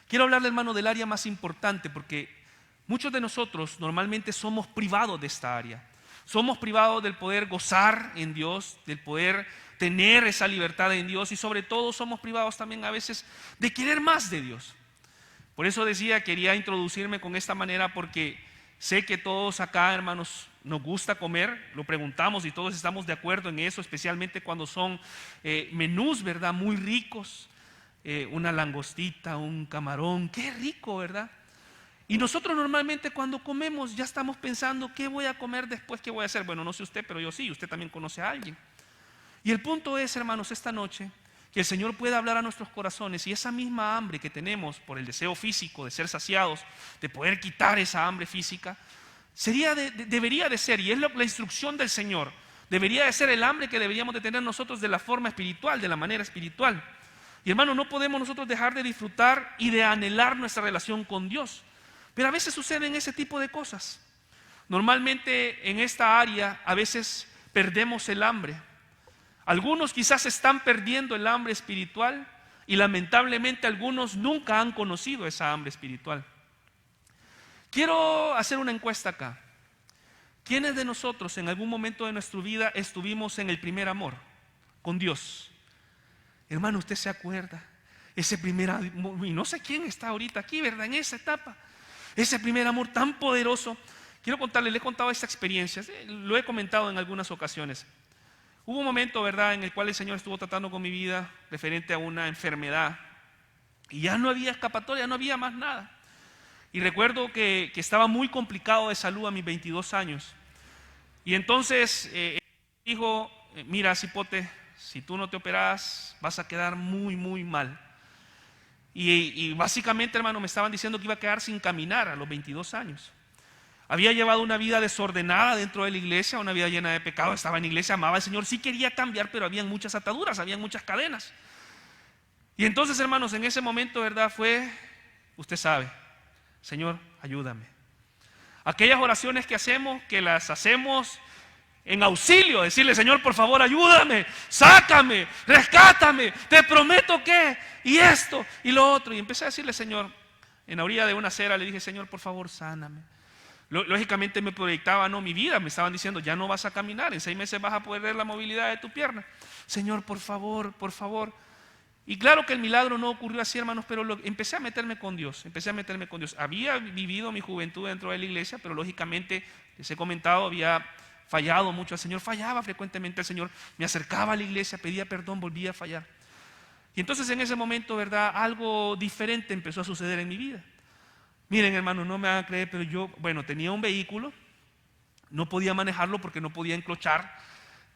Quiero hablarle, hermano, del área más importante, porque muchos de nosotros normalmente somos privados de esta área. Somos privados del poder gozar en Dios, del poder tener esa libertad en Dios, y sobre todo somos privados también a veces de querer más de Dios. Por eso decía, quería introducirme con esta manera, porque sé que todos acá, hermanos, nos gusta comer, lo preguntamos y todos estamos de acuerdo en eso, especialmente cuando son menús, ¿verdad? Muy ricos, una langostita, un camarón, qué rico, ¿verdad? Y nosotros normalmente cuando comemos ya estamos pensando, ¿qué voy a comer después? ¿Qué voy a hacer? Bueno, no sé usted, pero yo sí, usted también conoce a alguien. Y el punto es, hermanos, esta noche, que el Señor pueda hablar a nuestros corazones, y esa misma hambre que tenemos por el deseo físico de ser saciados, de poder quitar esa hambre física, debería de ser, y es la instrucción del Señor, debería de ser el hambre que deberíamos de tener nosotros de la forma espiritual, de la manera espiritual. Y hermano, no podemos nosotros dejar de disfrutar y de anhelar nuestra relación con Dios. Pero a veces suceden ese tipo de cosas. Normalmente en esta área a veces perdemos el hambre. Algunos quizás están perdiendo el hambre espiritual, y lamentablemente algunos nunca han conocido esa hambre espiritual. Quiero hacer una encuesta acá. ¿Quiénes de nosotros en algún momento de nuestra vida estuvimos en el primer amor con Dios? Hermano, usted se acuerda, ese primer amor, y no sé quién está ahorita aquí, ¿verdad? En esa etapa, ese primer amor tan poderoso. Quiero contarle, le he contado esta experiencia, lo he comentado en algunas ocasiones. Hubo un momento, ¿verdad?, en el cual el Señor estuvo tratando con mi vida referente a una enfermedad, y ya no había escapatoria, no había más nada. Y recuerdo que estaba muy complicado de salud a mis 22 años. Y entonces dijo, mira, cipote, si tú no te operas vas a quedar muy, muy mal. Y básicamente, hermano, me estaban diciendo que iba a quedar sin caminar a los 22 años. Había llevado una vida desordenada dentro de la iglesia, una vida llena de pecado. Estaba en la iglesia, amaba al Señor, sí quería cambiar, pero habían muchas ataduras, habían muchas cadenas. Y entonces, hermanos, en ese momento, ¿verdad? Fue, usted sabe, Señor, ayúdame. Aquellas oraciones que hacemos, que las hacemos en auxilio, decirle, Señor, por favor, ayúdame, sácame, rescátame, te prometo que, y esto, y lo otro. Y empecé a decirle, Señor, en la orilla de una acera le dije, Señor, por favor, sáname. Lógicamente me proyectaba mi vida, me estaban diciendo, ya no vas a caminar, en 6 meses vas a perder la movilidad de tu pierna. Señor, por favor, por favor. Y claro que el milagro no ocurrió así, hermanos, pero empecé a meterme con Dios, Había vivido mi juventud dentro de la iglesia, pero lógicamente, les he comentado, había fallado mucho al Señor, fallaba frecuentemente al Señor, me acercaba a la iglesia, pedía perdón, volvía a fallar. Y entonces en ese momento, ¿verdad?, algo diferente empezó a suceder en mi vida. Miren, hermanos, no me van a creer, pero yo, tenía un vehículo, no podía manejarlo porque no podía enclochar,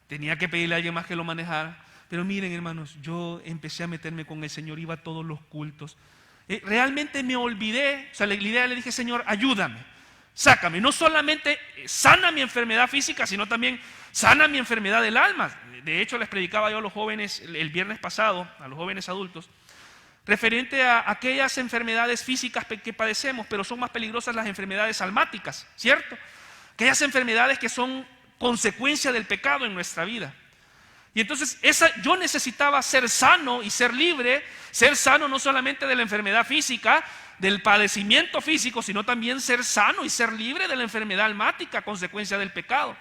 tenía que pedirle a alguien más que lo manejara. Pero miren, hermanos, yo empecé a meterme con el Señor, iba a todos los cultos. Realmente me olvidé, la idea le dije, Señor, ayúdame, sácame. No solamente sana mi enfermedad física, sino también sana mi enfermedad del alma. De hecho, les predicaba yo a los jóvenes el viernes pasado, a los jóvenes adultos, referente a aquellas enfermedades físicas que padecemos, pero son más peligrosas las enfermedades almáticas, ¿cierto? Aquellas enfermedades que son consecuencia del pecado en nuestra vida. Y entonces yo necesitaba ser sano y ser libre, ser sano no solamente de la enfermedad física, del padecimiento físico, sino también ser sano y ser libre de la enfermedad almática, consecuencia del pecado.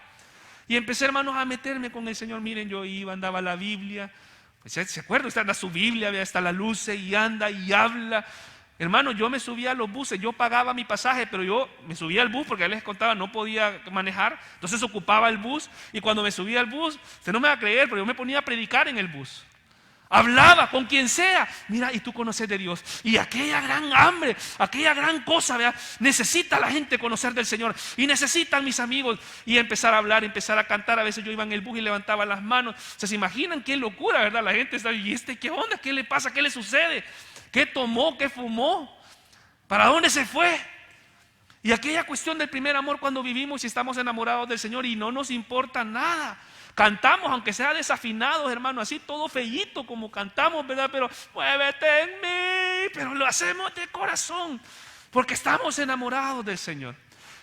Y empecé, hermanos, a meterme con el Señor. Miren, yo iba, andaba la Biblia, pues, ¿se acuerda? Usted anda su Biblia, está la luz y anda y habla. Hermano, yo me subía a los buses, yo pagaba mi pasaje, pero yo me subía al bus porque les contaba, no podía manejar, entonces ocupaba el bus, y cuando me subía al bus, usted no me va a creer, pero yo me ponía a predicar en el bus. Hablaba con quien sea, mira, y tú conoces de Dios, y aquella gran hambre, aquella gran cosa, ¿verdad? Necesita la gente conocer del Señor, y necesitan mis amigos, y empezar a hablar, empezar a cantar. A veces yo iba en el bus y levantaba las manos. ¿Se imaginan qué locura, verdad? La gente está, ¿y qué onda? ¿Qué le pasa? ¿Qué le sucede? ¿Qué tomó? ¿Qué fumó? ¿Para dónde se fue? Y aquella cuestión del primer amor, cuando vivimos y estamos enamorados del Señor y no nos importa nada. Cantamos, aunque sea desafinados, hermano, así todo feíto como cantamos, ¿verdad? Pero muévete en mí, pero lo hacemos de corazón, porque estamos enamorados del Señor.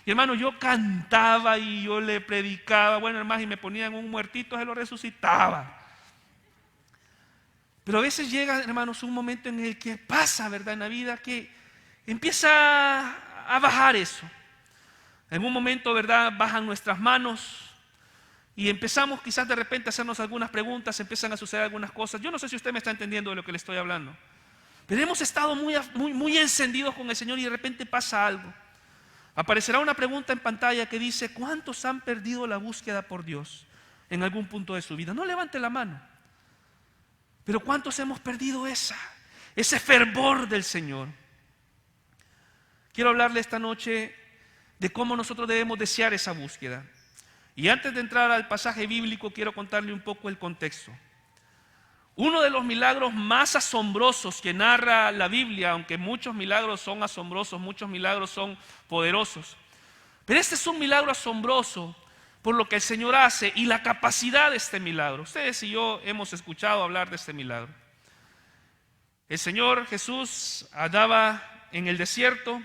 Y hermano, yo cantaba y yo le predicaba, hermano, y me ponían un muertito, se lo resucitaba. Pero a veces llega, hermanos, un momento en el que pasa, ¿verdad?, en la vida, que empieza a bajar eso. En un momento, ¿verdad?, bajan nuestras manos y empezamos quizás de repente a hacernos algunas preguntas, empiezan a suceder algunas cosas. Yo no sé si usted me está entendiendo de lo que le estoy hablando, pero hemos estado muy encendidos con el Señor y de repente pasa algo. Aparecerá una pregunta en pantalla que dice: ¿cuántos han perdido la búsqueda por Dios en algún punto de su vida? No levante la mano, pero ¿cuántos hemos perdido ese fervor del Señor? Quiero hablarle esta noche de cómo nosotros debemos desear esa búsqueda. Y antes de entrar al pasaje bíblico, quiero contarle un poco el contexto. Uno de los milagros más asombrosos que narra la Biblia, aunque muchos milagros son asombrosos, muchos milagros son poderosos, pero este es un milagro asombroso por lo que el Señor hace y la capacidad de este milagro. Ustedes y yo hemos escuchado hablar de este milagro. El Señor Jesús andaba en el desierto.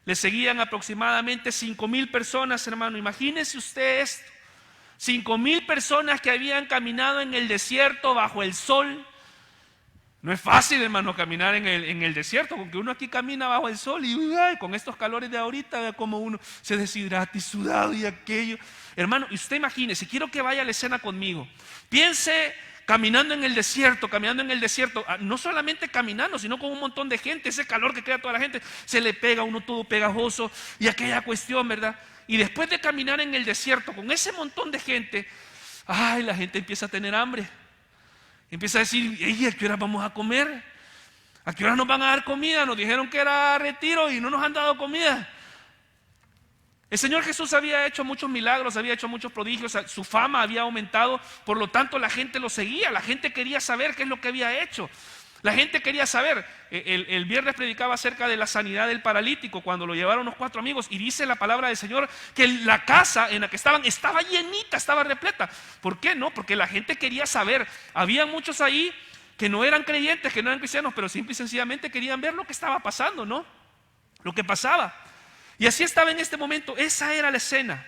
Le seguían aproximadamente 5,000 personas, hermano. Imagínese usted esto: 5,000 personas que habían caminado en el desierto bajo el sol. No es fácil, hermano, caminar en el desierto, porque uno aquí camina bajo el sol y con estos calores de ahorita, ve como uno se deshidrata y sudado y aquello. Hermano, y usted imagínese, quiero que vaya a la escena conmigo. Piense caminando en el desierto, no solamente caminando, sino con un montón de gente. Ese calor que queda toda la gente, se le pega a uno todo pegajoso y aquella cuestión, ¿verdad? Y después de caminar en el desierto con ese montón de gente, la gente empieza a tener hambre. Empieza a decir: ¿a qué hora vamos a comer? ¿A qué hora nos van a dar comida? Nos dijeron que era retiro y no nos han dado comida. El Señor Jesús había hecho muchos milagros, había hecho muchos prodigios, su fama había aumentado, por lo tanto la gente lo seguía, la gente quería saber qué es lo que había hecho. La gente quería saber. El viernes predicaba acerca de la sanidad del paralítico cuando lo llevaron los 4 amigos, y dice la palabra del Señor que la casa en la que estaban estaba llenita, estaba repleta. ¿Por qué no? Porque la gente quería saber. Había muchos ahí que no eran creyentes, que no eran cristianos, pero simple y sencillamente querían ver lo que estaba pasando, ¿no? Lo que pasaba. Y así estaba en este momento. Esa era la escena.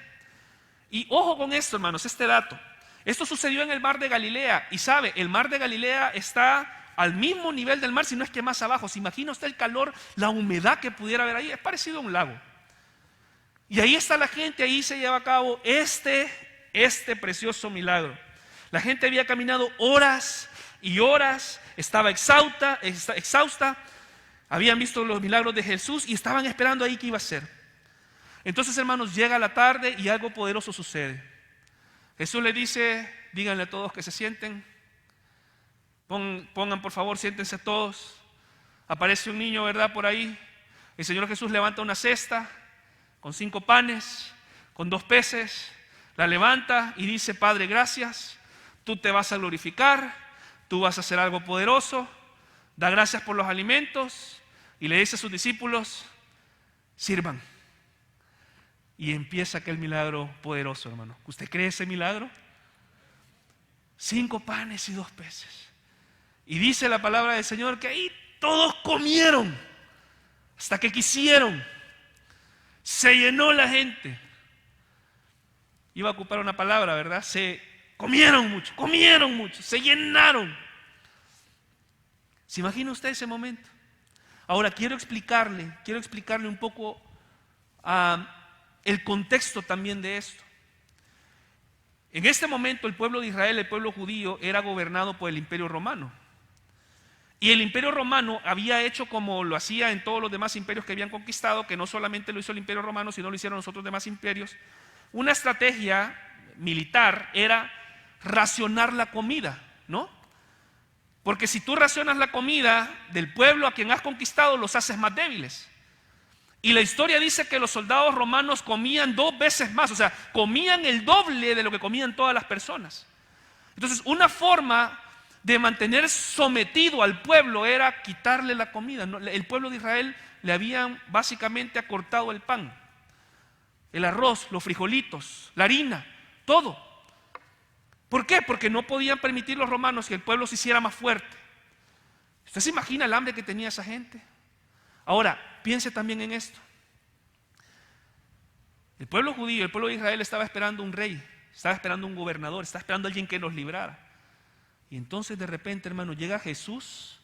Y ojo con esto, hermanos, este dato. Esto sucedió en el mar de Galilea. Y sabe, el mar de Galilea está al mismo nivel del mar, si no es que más abajo. ¿Se imagina usted el calor, la humedad que pudiera haber ahí? Es parecido a un lago. Y ahí está la gente, ahí se lleva a cabo este precioso milagro. La gente había caminado horas y horas, estaba exhausta, habían visto los milagros de Jesús y estaban esperando ahí qué iba a ser. Entonces, hermanos, llega la tarde y algo poderoso sucede. Jesús le dice: díganle a todos que se sienten. Pongan por favor, siéntense todos. Aparece un niño, ¿verdad?, por ahí. El Señor Jesús levanta una cesta con 5 panes, con 2 peces. La levanta y dice: Padre, gracias. Tú te vas a glorificar. Tú vas a hacer algo poderoso. Da gracias por los alimentos. Y le dice a sus discípulos: sirvan. Y empieza aquel milagro poderoso, hermano. ¿Usted cree ese milagro? 5 panes y 2 peces. Y dice la palabra del Señor que ahí todos comieron hasta que quisieron. Se llenó la gente. Iba a ocupar una palabra, ¿verdad? Comieron mucho, se llenaron. ¿Se imagina usted ese momento? Ahora quiero explicarle un poco el contexto también de esto. En este momento el pueblo de Israel, el pueblo judío, era gobernado por el Imperio Romano. Y el Imperio Romano había hecho como lo hacía en todos los demás imperios que habían conquistado, que no solamente lo hizo el Imperio Romano, sino lo hicieron los otros demás imperios. Una estrategia militar era racionar la comida, ¿no? Porque si tú racionas la comida del pueblo a quien has conquistado, los haces más débiles. Y la historia dice que los soldados romanos comían 2 veces más, o sea, comían el doble de lo que comían todas las personas. Entonces, una forma de mantener sometido al pueblo era quitarle la comida. El pueblo de Israel le habían básicamente acortado el pan, el arroz, los frijolitos, la harina, todo. ¿Por qué? Porque no podían permitir los romanos que el pueblo se hiciera más fuerte. ¿Usted se imagina el hambre que tenía esa gente? Ahora, piense también en esto. El pueblo judío, el pueblo de Israel estaba esperando un rey, estaba esperando un gobernador, estaba esperando a alguien que los librara. Y entonces de repente, hermano, llega Jesús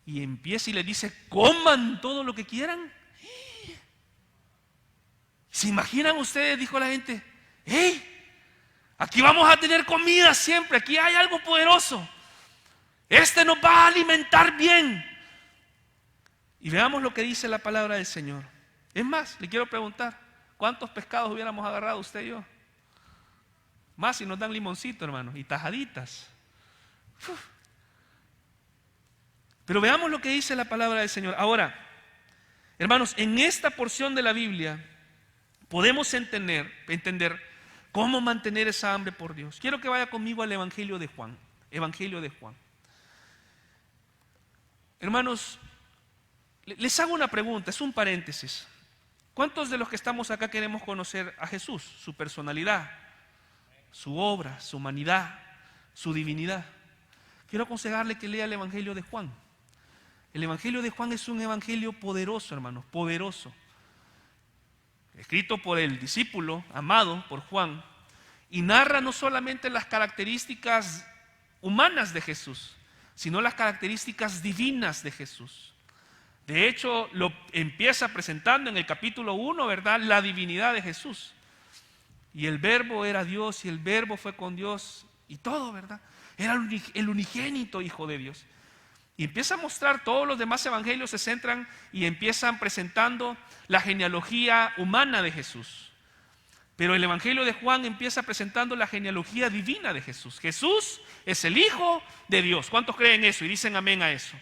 y empieza y les dice, coman todo lo que quieran. ¿Se imaginan ustedes? Dijo la gente, hey, aquí vamos a tener comida siempre, aquí hay algo poderoso, este nos va a alimentar bien. Y veamos lo que dice la palabra del Señor. Es más, le quiero preguntar, ¿cuántos pescados hubiéramos agarrado usted y yo? Más si nos dan limoncito, hermano, y tajaditas. Uf. Pero veamos lo que dice la palabra del Señor. Ahora, hermanos, en esta porción de la Biblia podemos entender cómo mantener esa hambre por Dios. Quiero que vaya conmigo al Evangelio de Juan. Evangelio de Juan. Hermanos, les hago una pregunta, es un paréntesis. ¿Cuántos de los que estamos acá queremos conocer a Jesús? Su personalidad, su obra, su humanidad, su divinidad. Quiero aconsejarle que lea el Evangelio de Juan. El Evangelio de Juan es un evangelio poderoso, hermanos, poderoso. Escrito por el discípulo amado por Juan, y narra no solamente las características humanas de Jesús, sino las características divinas de Jesús. De hecho, lo empieza presentando en el capítulo 1, ¿verdad? La divinidad de Jesús. Y el verbo era Dios, y el verbo fue con Dios, y todo, ¿verdad? Era el unigénito Hijo de Dios. Y empieza a mostrar, todos los demás evangelios se centran y empiezan presentando la genealogía humana de Jesús. Pero el Evangelio de Juan empieza presentando la genealogía divina de Jesús. Jesús es el Hijo de Dios. ¿Cuántos creen eso y dicen amén a eso?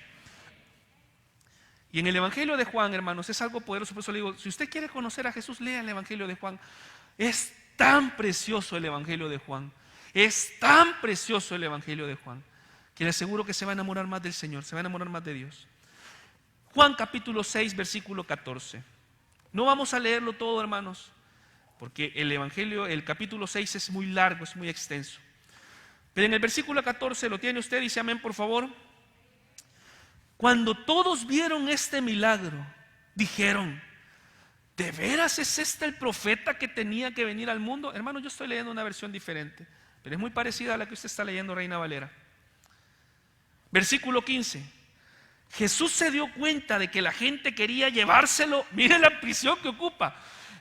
Y en el Evangelio de Juan, hermanos, es algo poderoso. Por eso le digo, si usted quiere conocer a Jesús, lea el Evangelio de Juan. Es tan precioso el Evangelio de Juan. Es tan precioso el Evangelio de Juan, que le aseguro que se va a enamorar más del Señor, se va a enamorar más de Dios. Juan capítulo 6, versículo 14. No vamos a leerlo todo, hermanos, porque el Evangelio, el capítulo 6 es muy largo, es muy extenso. Pero en el versículo 14, ¿lo tiene usted? Dice amén, por favor. Cuando todos vieron este milagro, dijeron, ¿de veras es este el profeta que tenía que venir al mundo? Hermano, yo estoy leyendo una versión diferente, pero es muy parecida a la que usted está leyendo, Reina Valera. Versículo 15. Jesús se dio cuenta de que la gente quería llevárselo. Miren la prisión que ocupa.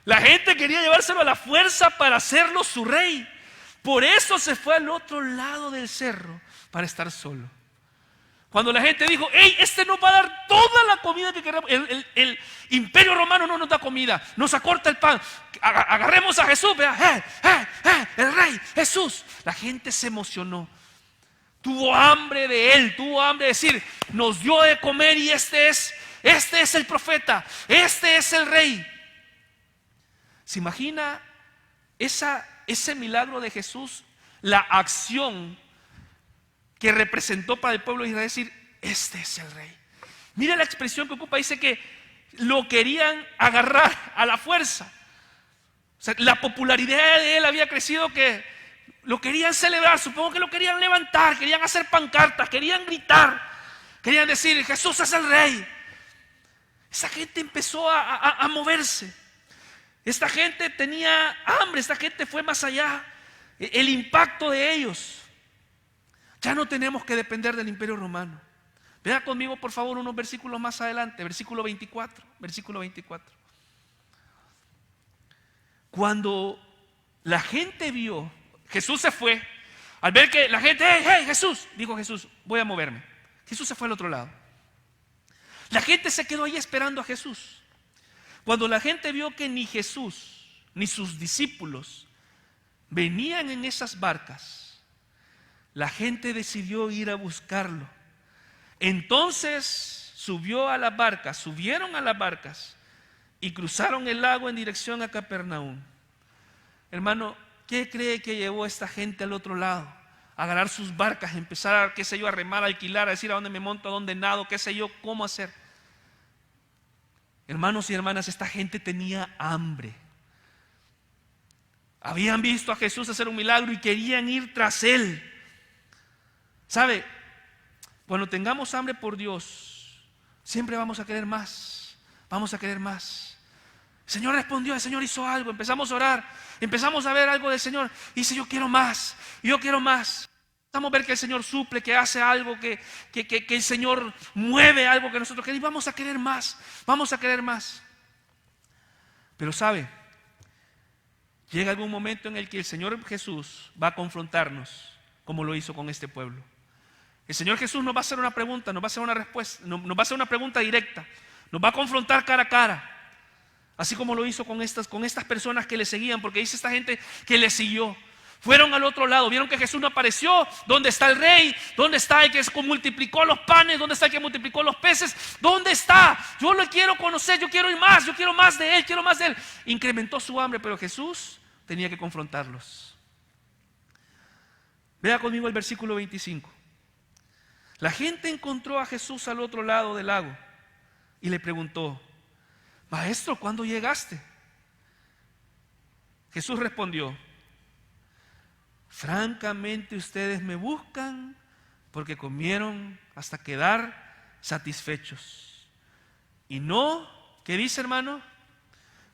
La gente quería llevárselo a la fuerza para hacerlo su rey. Por eso se fue al otro lado del cerro para estar solo. Cuando la gente dijo, hey, este nos va a dar toda la comida que queremos. El imperio romano no nos da comida, nos acorta el pan. Agarremos a Jesús, vea, el rey Jesús. La gente se emocionó. Tuvo hambre de él, tuvo hambre de decir, nos dio de comer y este es el profeta, este es el rey. ¿Se imagina ese milagro de Jesús? La acción que representó para el pueblo de Israel, decir, este es el rey. Mira la expresión que ocupa, dice que lo querían agarrar a la fuerza. O sea, la popularidad de él había crecido que lo querían celebrar, supongo que lo querían levantar, querían hacer pancartas, querían gritar, querían decir, Jesús es el rey. Esa gente empezó a moverse. Esta gente tenía hambre, esta gente fue más allá. El impacto de ellos. Ya no tenemos que depender del imperio romano. Vea conmigo por favor unos versículos más adelante, versículo 24. Cuando la gente vio, Jesús se fue. Al ver que la gente, hey, Jesús, dijo Jesús, voy a moverme. Jesús se fue al otro lado. La gente se quedó ahí esperando a Jesús. Cuando la gente vio que ni Jesús ni sus discípulos venían en esas barcas, la gente decidió ir a buscarlo. Entonces subieron a las barcas y cruzaron el lago en dirección a Capernaum. Hermano, ¿qué cree que llevó a esta gente al otro lado? A agarrar sus barcas, empezar, qué sé yo, a remar, a alquilar, a decir a dónde me monto, a dónde nado, qué sé yo, cómo hacer. Hermanos y hermanas, esta gente tenía hambre. Habían visto a Jesús hacer un milagro y querían ir tras él. ¿Sabe? Cuando tengamos hambre por Dios, siempre vamos a querer más. Vamos a querer más. El Señor respondió, el Señor hizo algo. Empezamos a orar, empezamos a ver algo del Señor. Y dice, yo quiero más, yo quiero más. Necesitamos ver que el Señor suple, que hace algo, que el Señor mueve algo que nosotros queremos. Vamos a querer más, vamos a querer más. Pero ¿sabe? Llega algún momento en el que el Señor Jesús va a confrontarnos, como lo hizo con este pueblo. El Señor Jesús nos va a hacer una pregunta, nos va a hacer una respuesta, nos va a hacer una pregunta directa, nos va a confrontar cara a cara. Así como lo hizo con estas personas que le seguían, porque dice esta gente que le siguió. Fueron al otro lado, vieron que Jesús no apareció. ¿Dónde está el rey? ¿Dónde está el que multiplicó los panes? ¿Dónde está el que multiplicó los peces? ¿Dónde está? Yo lo quiero conocer, yo quiero ir más, yo quiero más de él, quiero más de él. Incrementó su hambre, pero Jesús tenía que confrontarlos. Vea conmigo el versículo 25. La gente encontró a Jesús al otro lado del lago y le preguntó: Maestro, ¿cuándo llegaste? Jesús respondió: francamente ustedes me buscan porque comieron hasta quedar satisfechos. Y no, ¿qué dice, hermano?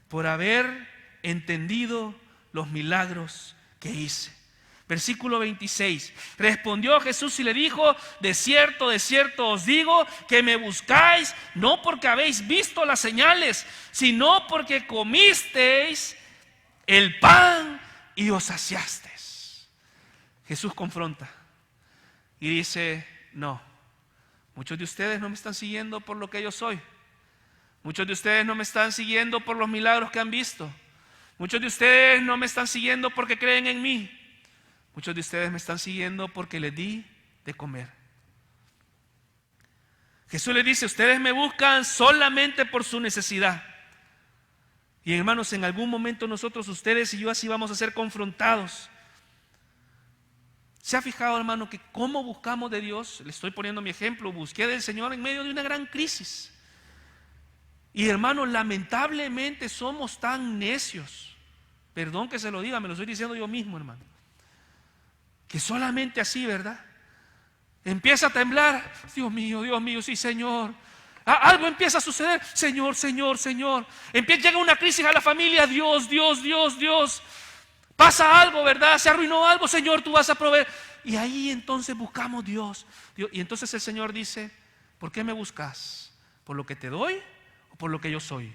Por haber entendido los milagros que hice. Versículo 26. Respondió Jesús y le dijo: de cierto os digo que me buscáis no porque habéis visto las señales, sino porque comisteis el pan y os saciasteis. Jesús confronta y dice: no, muchos de ustedes no me están siguiendo por lo que yo soy. Muchos de ustedes no me están siguiendo por los milagros que han visto. Muchos de ustedes no me están siguiendo porque creen en mí. Muchos de ustedes me están siguiendo porque les di de comer. Jesús les dice: ustedes me buscan solamente por su necesidad. Y hermanos, en algún momento nosotros, ustedes y yo, así vamos a ser confrontados. ¿Se ha fijado, hermano, que cómo buscamos de Dios? Le estoy poniendo mi ejemplo. Busqué del Señor en medio de una gran crisis. Y hermanos, lamentablemente somos tan necios. Perdón que se lo diga, me lo estoy diciendo yo mismo, hermano. Que solamente así, ¿verdad? Empieza a temblar. Dios mío, sí, Señor. Algo empieza a suceder. Señor. Llega una crisis a la familia. Dios. Pasa algo, ¿verdad? Se arruinó algo. Señor, tú vas a proveer. Y ahí entonces buscamos Dios. Y entonces el Señor dice: ¿por qué me buscas? ¿Por lo que te doy o por lo que yo soy?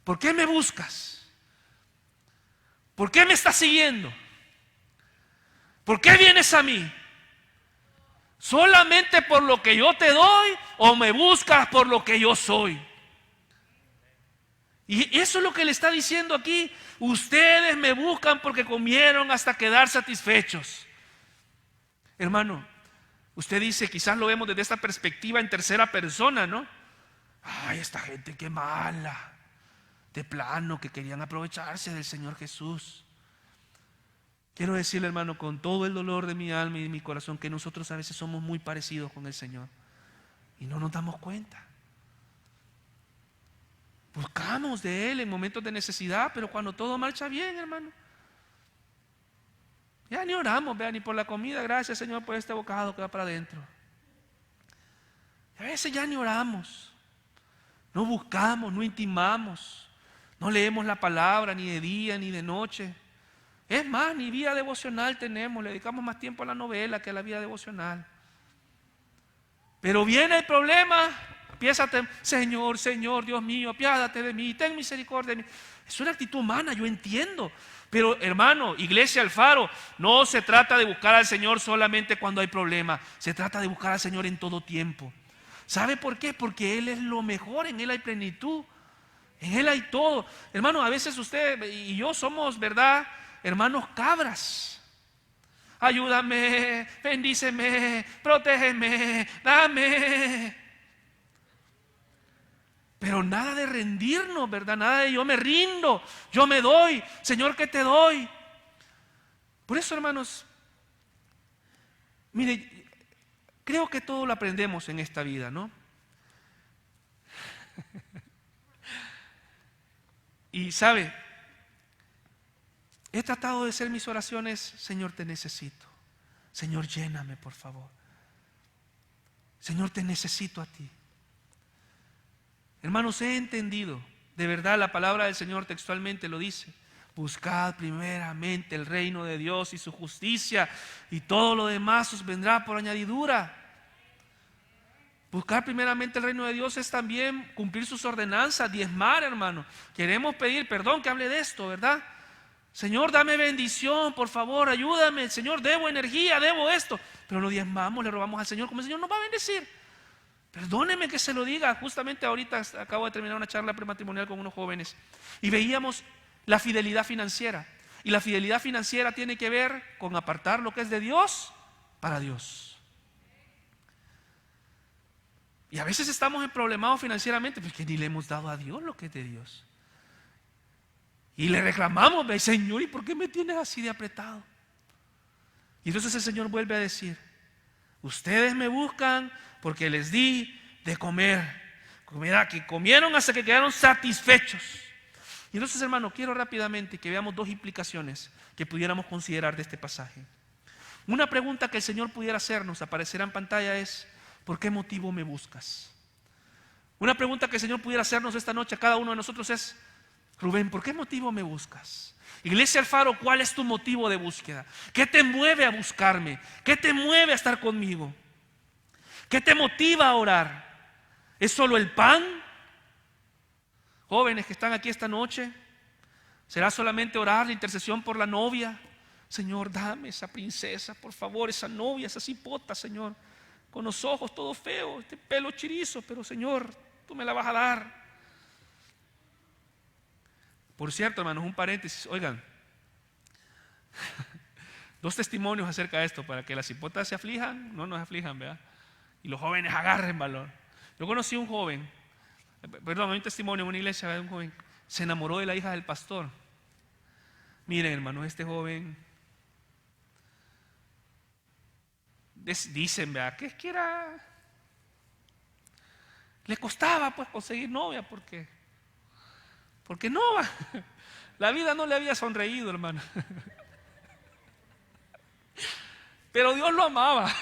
¿Por qué me buscas? ¿Por qué me estás siguiendo? ¿Por qué vienes a mí? ¿Solamente por lo que yo te doy o me buscas por lo que yo soy? Y eso es lo que le está diciendo aquí. Ustedes me buscan porque comieron hasta quedar satisfechos. Hermano, usted dice, quizás lo vemos desde esta perspectiva en tercera persona, ¿no? Ay, esta gente qué mala. De plano que querían aprovecharse del Señor Jesús. Quiero decirle, hermano, con todo el dolor de mi alma y de mi corazón, que nosotros a veces somos muy parecidos con el Señor y no nos damos cuenta. Buscamos de Él en momentos de necesidad, pero cuando todo marcha bien, hermano, ya ni oramos, vean, ni por la comida. Gracias, Señor, por este bocado que va para adentro. Y a veces ya ni oramos, no buscamos, no intimamos, no leemos la palabra ni de día ni de noche. Es más, ni vida devocional tenemos, le dedicamos más tiempo a la novela que a la vida devocional. Pero viene el problema, empieza a Señor, Dios mío, apiádate de mí, ten misericordia de mí. Es una actitud humana, yo entiendo. Pero hermano, Iglesia El Faro, no se trata de buscar al Señor solamente cuando hay problema, se trata de buscar al Señor en todo tiempo. ¿Sabe por qué? Porque Él es lo mejor, en Él hay plenitud, en Él hay todo. Hermano, a veces usted y yo somos, ¿verdad?, hermanos cabras. Ayúdame, bendíceme, protégeme, dame. Pero nada de rendirnos, ¿verdad? Nada de yo me rindo, yo me doy. Señor, ¿qué te doy? Por eso, hermanos, mire, creo que todo lo aprendemos en esta vida, ¿no? Y sabe, he tratado de hacer mis oraciones: Señor, te necesito. Señor, lléname, por favor. Señor, te necesito a ti. Hermanos, he entendido, de verdad, la palabra del Señor textualmente lo dice: Buscad primeramente el reino de Dios y su justicia, y todo lo demás os vendrá por añadidura. Buscar primeramente el reino de Dios es también cumplir sus ordenanzas, diezmar, hermano. Queremos pedir perdón, que hable de esto, ¿verdad? Señor, dame bendición, por favor, ayúdame. Señor, debo energía, debo esto. Pero lo diezmamos, le robamos al Señor, como el Señor nos va a bendecir. Perdóneme que se lo diga. Justamente ahorita acabo de terminar una charla prematrimonial con unos jóvenes y veíamos la fidelidad financiera. Y la fidelidad financiera tiene que ver con apartar lo que es de Dios para Dios. Y a veces estamos en problemados financieramente porque ni le hemos dado a Dios lo que es de Dios. Y le reclamamos, Señor, ¿y por qué me tienes así de apretado? Y entonces el Señor vuelve a decir: ustedes me buscan porque les di de comer, comida que comieron hasta que quedaron satisfechos. Y entonces, hermano, quiero rápidamente que veamos dos implicaciones que pudiéramos considerar de este pasaje. Una pregunta que el Señor pudiera hacernos, aparecerá en pantalla, es: ¿por qué motivo me buscas? Una pregunta que el Señor pudiera hacernos esta noche a cada uno de nosotros es: Rubén, ¿por qué motivo me buscas? Iglesia Alfaro, ¿cuál es tu motivo de búsqueda? ¿Qué te mueve a buscarme? ¿Qué te mueve a estar conmigo? ¿Qué te motiva a orar? ¿Es solo el pan? Jóvenes que están aquí esta noche, ¿será solamente orar la intercesión por la novia? Señor, dame esa princesa, por favor, esa novia, esa cipota, Señor, con los ojos todo feo, este pelo chirizo, pero Señor, tú me la vas a dar. Por cierto, hermanos, un paréntesis, oigan, dos testimonios acerca de esto, para que las cipotas se aflijan, no nos aflijan, ¿verdad? Y los jóvenes agarren valor. Yo conocí a un joven, hay un testimonio en una iglesia de un joven, se enamoró de la hija del pastor. Miren, hermanos, este joven, dicen, ¿verdad? Que era, le costaba pues conseguir novia, porque no, la vida no le había sonreído, hermano. Pero Dios lo amaba.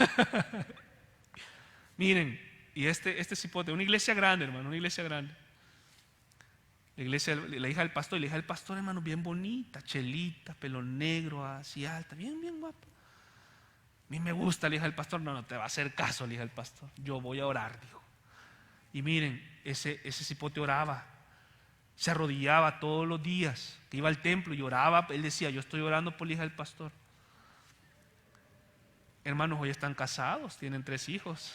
Miren, y este cipote, una iglesia grande, hermano, una iglesia grande. La hija del pastor, y la hija del pastor, hermano, bien bonita, chelita, pelo negro, así alta, bien guapa. A mí me gusta la hija del pastor. No te va a hacer caso la hija del pastor. Yo voy a orar, dijo. Y miren, ese cipote oraba, se arrodillaba todos los días, que iba al templo y oraba. Él decía: yo estoy orando por la hija del pastor. Hermanos, hoy están casados, tienen 3 hijos.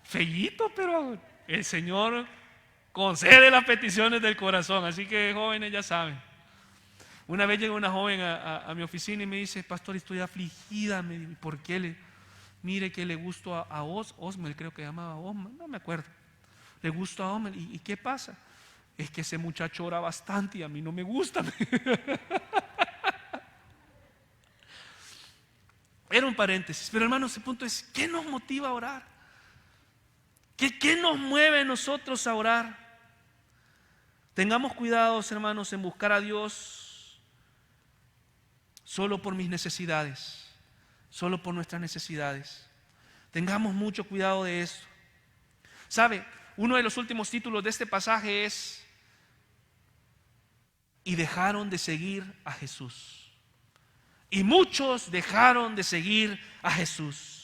Fellito, pero el Señor concede las peticiones del corazón. Así que, jóvenes, ya saben. Una vez llegó una joven a mi oficina y me dice: pastor, estoy afligida. Me dijo: ¿por qué? Mire que le gustó a Osmel, creo que llamaba Osmel, no me acuerdo. Le gustó a Osmel. ¿Y qué pasa? Es que ese muchacho ora bastante y a mí no me gusta. Era un paréntesis, pero hermanos, el punto es: ¿qué nos motiva a orar? ¿Qué nos mueve a nosotros a orar? Tengamos cuidados, hermanos, en buscar a Dios solo por mis necesidades, solo por nuestras necesidades. Tengamos mucho cuidado de eso. ¿Sabe? Uno de los últimos títulos de este pasaje es: y dejaron de seguir a Jesús. Y muchos dejaron de seguir a Jesús.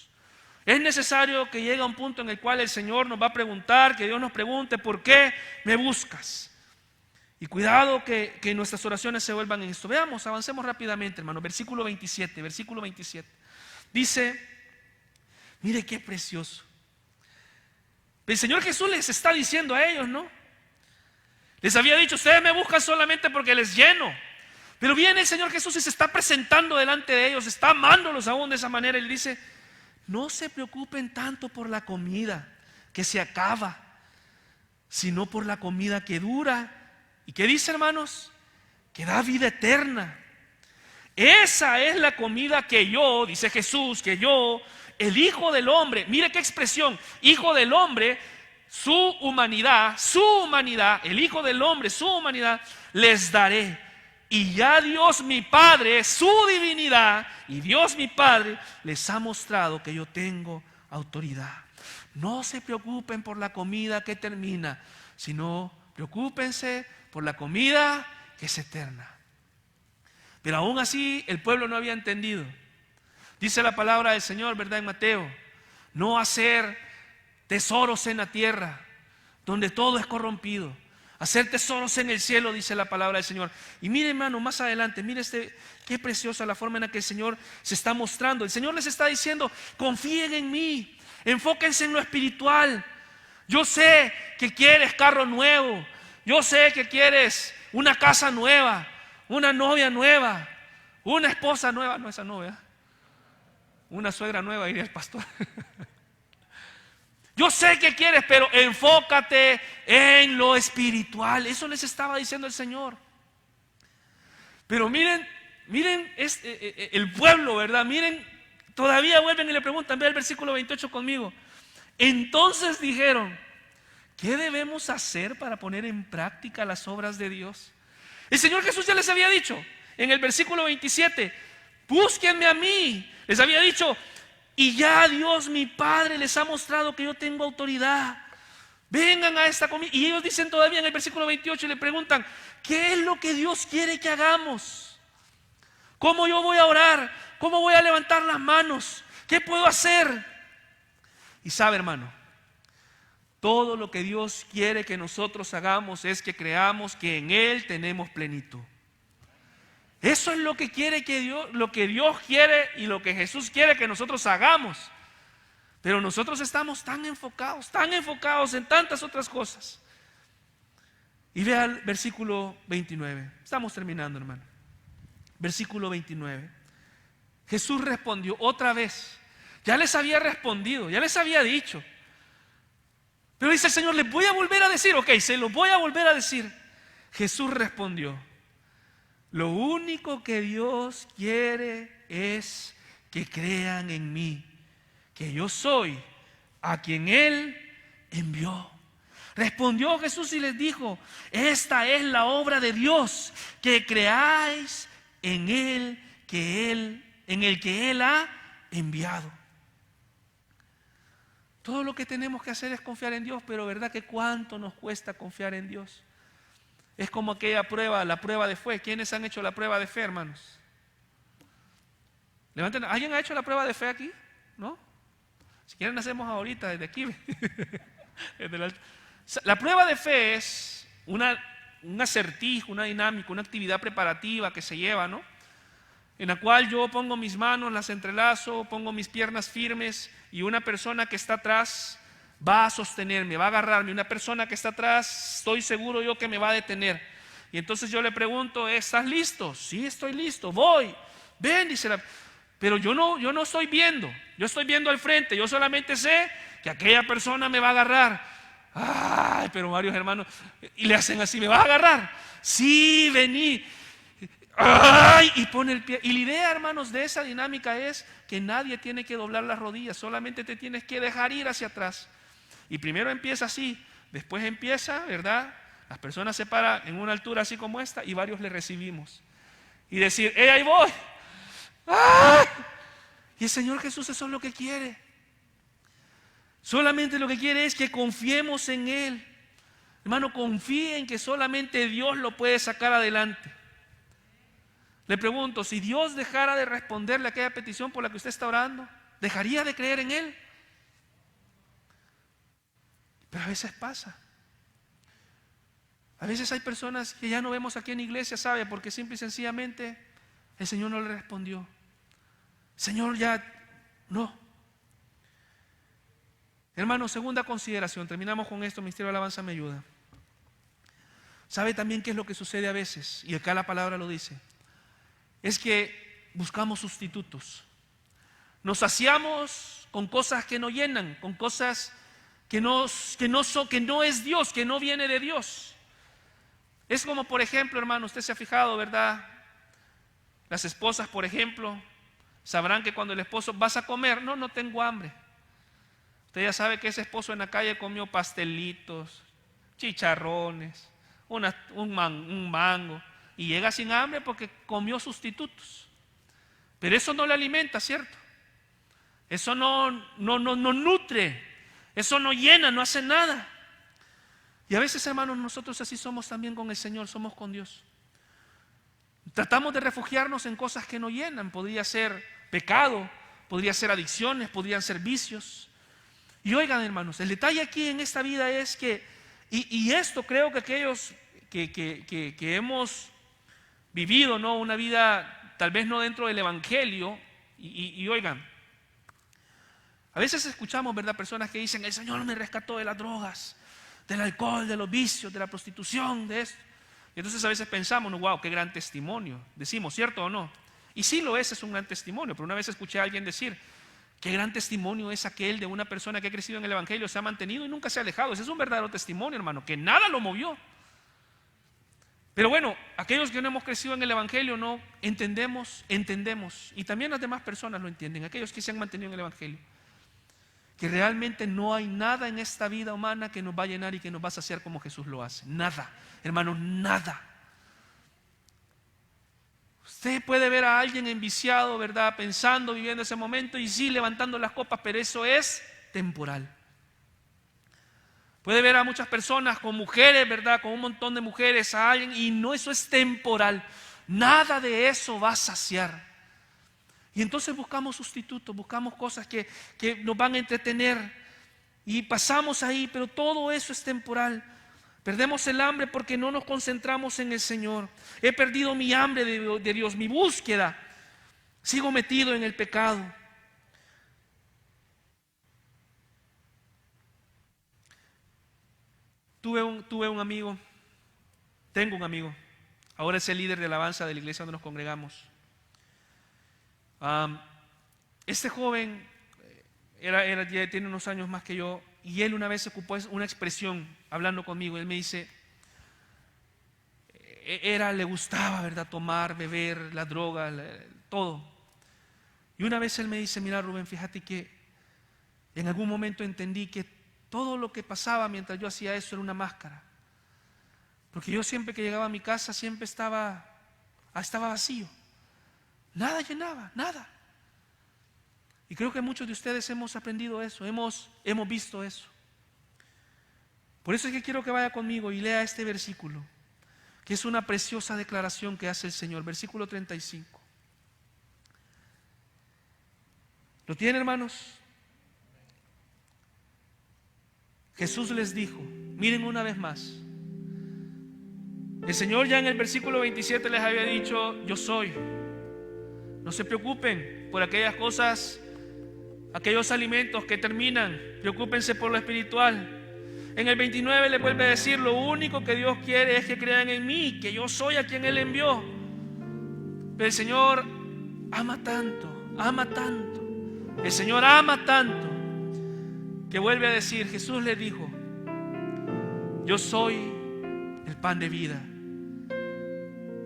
Es necesario que llegue a un punto en el cual el Señor nos va a preguntar, que Dios nos pregunte: ¿por qué me buscas? Y cuidado que nuestras oraciones se vuelvan en esto. Veamos, avancemos rápidamente, hermano. Versículo 27. Dice, mire qué precioso. El Señor Jesús les está diciendo a ellos, ¿no? Les había dicho: ustedes me buscan solamente porque les lleno. Pero viene el Señor Jesús y se está presentando delante de ellos, está amándolos aún de esa manera. Él dice: no se preocupen tanto por la comida que se acaba, sino por la comida que dura. ¿Y qué dice, hermanos? Que da vida eterna. Esa es la comida que yo, dice Jesús, que yo, el Hijo del Hombre, mire qué expresión, Hijo del Hombre, su humanidad, el Hijo del Hombre, su humanidad, les daré. Y ya Dios mi Padre, su divinidad, y Dios mi Padre les ha mostrado que yo tengo autoridad. No se preocupen por la comida que termina, sino preocúpense por la comida que es eterna. Pero aún así el pueblo no había entendido. Dice la palabra del Señor, ¿verdad? En Mateo, no hacer tesoros en la tierra, donde todo es corrompido. Hacer tesoros en el cielo, dice la palabra del Señor. Y mire, hermano, más adelante, mire qué preciosa la forma en la que el Señor se está mostrando. El Señor les está diciendo, confíen en mí, enfóquense en lo espiritual. Yo sé que quieres carro nuevo, yo sé que quieres una casa nueva, una novia nueva, una esposa nueva, no esa novia, una suegra nueva, diría el pastor. Yo sé que quieres, pero enfócate en lo espiritual. Eso les estaba diciendo el Señor. Pero miren el pueblo, ¿verdad? Miren, todavía vuelven y le preguntan, ve el versículo 28 conmigo. Entonces dijeron, ¿qué debemos hacer para poner en práctica las obras de Dios? El Señor Jesús ya les había dicho en el versículo 27, búsquenme a mí. Les había dicho, y ya Dios mi Padre les ha mostrado que yo tengo autoridad. Vengan a esta comida. Y ellos dicen todavía en el versículo 28 y le preguntan, ¿qué es lo que Dios quiere que hagamos? ¿Cómo yo voy a orar? ¿Cómo voy a levantar las manos? ¿Qué puedo hacer? Y sabe, hermano, todo lo que Dios quiere que nosotros hagamos es que creamos que en Él tenemos plenitud. Eso es lo que quiere lo que Dios quiere y lo que Jesús quiere que nosotros hagamos. Pero nosotros estamos tan enfocados en tantas otras cosas. Y vea el versículo 29. Estamos terminando, hermano. Versículo 29. Jesús respondió otra vez. Ya les había respondido, ya les había dicho. Pero dice el Señor, les voy a volver a decir. Ok, se lo voy a volver a decir. Jesús respondió, lo único que Dios quiere es que crean en mí, que yo soy a quien Él envió. Respondió Jesús y les dijo, esta es la obra de Dios, que creáis en Él, en el que Él ha enviado. Todo lo que tenemos que hacer es confiar en Dios, pero ¿verdad que cuánto nos cuesta confiar en Dios? Es como aquella prueba, la prueba de fe. ¿Quiénes han hecho la prueba de fe, hermanos? Levanten. ¿Alguien ha hecho la prueba de fe aquí? ¿No? Si quieren hacemos ahorita desde aquí. La prueba de fe es un acertijo, una dinámica, una actividad preparativa que se lleva, ¿no? En la cual yo pongo mis manos, las entrelazo, pongo mis piernas firmes y una persona que está atrás va a sostenerme, va a agarrarme. Una persona que está atrás, estoy seguro yo que me va a detener. Y entonces yo le pregunto, ¿estás listo? Sí, estoy listo, voy. Ven, dice pero yo no estoy viendo, yo estoy viendo al frente. Yo solamente sé que aquella persona me va a agarrar. Ay, pero varios hermanos, y le hacen así, ¿me vas a agarrar? Sí, vení. ¡Ay! Y pone el pie. Y la idea, hermanos, de esa dinámica es que nadie tiene que doblar las rodillas, solamente te tienes que dejar ir hacia atrás. Y primero empieza así, después empieza, ¿verdad? Las personas se paran en una altura así como esta y varios le recibimos. Y decir, ahí voy! ¡Ah! Y el Señor Jesús eso es lo que quiere. Solamente lo que quiere es que confiemos en Él. Hermano, confíen que solamente Dios lo puede sacar adelante. Le pregunto, si Dios dejara de responderle a aquella petición por la que usted está orando, ¿dejaría de creer en Él? Pero a veces pasa. A veces hay personas que ya no vemos aquí en iglesia, ¿sabe? Porque simple y sencillamente el Señor no le respondió. Señor, ya no. Hermano, segunda consideración, terminamos con esto, Ministerio de Alabanza me ayuda. ¿Sabe también qué es lo que sucede a veces? Y acá la palabra lo dice. Es que buscamos sustitutos. Nos saciamos con cosas que no llenan, con cosas que no es Dios, que no viene de Dios. Es como, por ejemplo, hermano, usted se ha fijado, ¿verdad? Las esposas, por ejemplo, sabrán que cuando el esposo, ¿vas a comer? No tengo hambre. Usted ya sabe que ese esposo en la calle comió pastelitos, chicharrones, un mango, y llega sin hambre porque comió sustitutos. Pero eso no le alimenta, ¿cierto? Eso no nutre, eso no llena, no hace nada. Y a veces, hermanos, nosotros así somos también con el Señor, somos con Dios. Tratamos de refugiarnos en cosas que no llenan. Podría ser pecado, podría ser adicciones, podrían ser vicios. Y oigan, hermanos, el detalle aquí en esta vida es que, y esto creo que aquellos que hemos vivido, ¿no?, una vida tal vez no dentro del evangelio, y oigan, a veces escuchamos, ¿verdad?, personas que dicen: el Señor me rescató de las drogas, del alcohol, de los vicios, de la prostitución, de esto. Y entonces a veces pensamos: no, wow, qué gran testimonio. Decimos, ¿cierto o no? Y sí lo es un gran testimonio. Pero una vez escuché a alguien decir: qué gran testimonio es aquel de una persona que ha crecido en el evangelio, se ha mantenido y nunca se ha alejado. Ese es un verdadero testimonio, hermano, que nada lo movió. Pero bueno, aquellos que no hemos crecido en el evangelio no entendemos, y también las demás personas lo entienden, aquellos que se han mantenido en el evangelio, que realmente no hay nada en esta vida humana que nos va a llenar y que nos va a saciar como Jesús lo hace. Nada, hermano, nada. Usted puede ver a alguien enviciado, ¿verdad?, pensando, viviendo ese momento, y sí, levantando las copas, pero eso es temporal. Puede ver a muchas personas con mujeres, ¿verdad?, con un montón de mujeres, a alguien, y no, eso es temporal. Nada de eso va a saciar. Y entonces buscamos sustitutos, buscamos cosas que nos van a entretener, y pasamos ahí, pero todo eso es temporal. Perdemos el hambre porque no nos concentramos en el Señor. He perdido mi hambre de Dios, mi búsqueda. Sigo metido en el pecado. Tuve un amigo, tengo un amigo, ahora es el líder de alabanza de la iglesia donde nos congregamos. Este joven ya tiene unos años más que yo, y él una vez ocupó una expresión hablando conmigo. Él me dice, le gustaba, ¿verdad?, tomar, beber, la droga, todo. Y una vez él me dice: mira, Rubén, fíjate que en algún momento entendí que todo lo que pasaba mientras yo hacía eso era una máscara, porque yo siempre que llegaba a mi casa siempre estaba vacío. Nada llenaba, nada. Y creo que muchos de ustedes hemos aprendido eso, hemos visto eso. Por eso es que quiero que vaya conmigo y lea este versículo, que es una preciosa declaración que hace el Señor. Versículo 35. ¿Lo tienen, hermanos? Jesús les dijo, miren una vez más. El Señor ya en el versículo 27 les había dicho: yo soy. No se preocupen por aquellas cosas, aquellos alimentos que terminan. Preocúpense por lo espiritual. En el 29 le vuelve a decir: lo único que Dios quiere es que crean en mí, que yo soy a quien Él envió. Pero el Señor ama tanto. El Señor ama tanto, que vuelve a decir, Jesús le dijo: yo soy el pan de vida.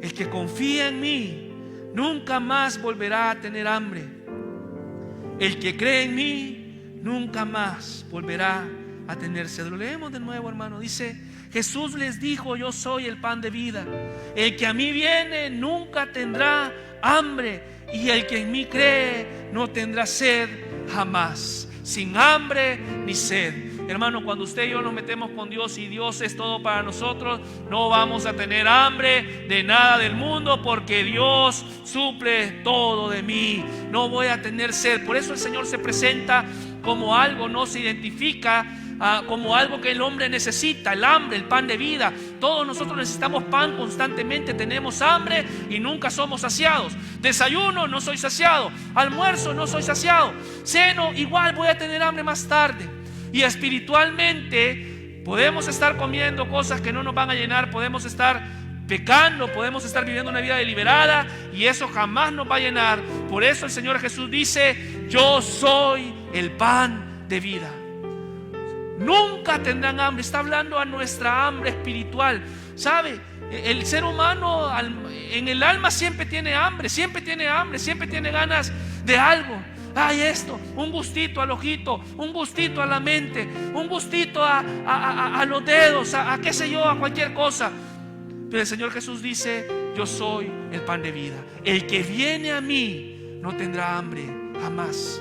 El que confía en mí nunca más volverá a tener hambre. El que cree en mí nunca más volverá a tener sed. Lo leemos de nuevo, hermano. Dice, Jesús les dijo: yo soy el pan de vida. El que a mí viene nunca tendrá hambre, y el que en mí cree no tendrá sed jamás. Sin hambre ni sed. Hermano, cuando usted y yo nos metemos con Dios y Dios es todo para nosotros, no vamos a tener hambre de nada del mundo, porque Dios suple todo de mí. No voy a tener sed. Por eso el Señor se presenta como algo, no se identifica como algo que el hombre necesita, el hambre, el pan de vida. Todos nosotros necesitamos pan constantemente, tenemos hambre y nunca somos saciados. Desayuno, no soy saciado. Almuerzo, no soy saciado. Ceno, igual voy a tener hambre más tarde. Y espiritualmente podemos estar comiendo cosas que no nos van a llenar, podemos estar pecando, podemos estar viviendo una vida deliberada, y eso jamás nos va a llenar. Por eso el Señor Jesús dice: yo soy el pan de vida. Nunca tendrán hambre. Está hablando a nuestra hambre espiritual. ¿Sabe? El ser humano en el alma siempre tiene hambre, siempre tiene ganas de algo. Ay, esto, un gustito al ojito, un gustito a la mente, un gustito a los dedos, a qué sé yo, a cualquier cosa. Pero el Señor Jesús dice: yo soy el pan de vida. El que viene a mí no tendrá hambre jamás.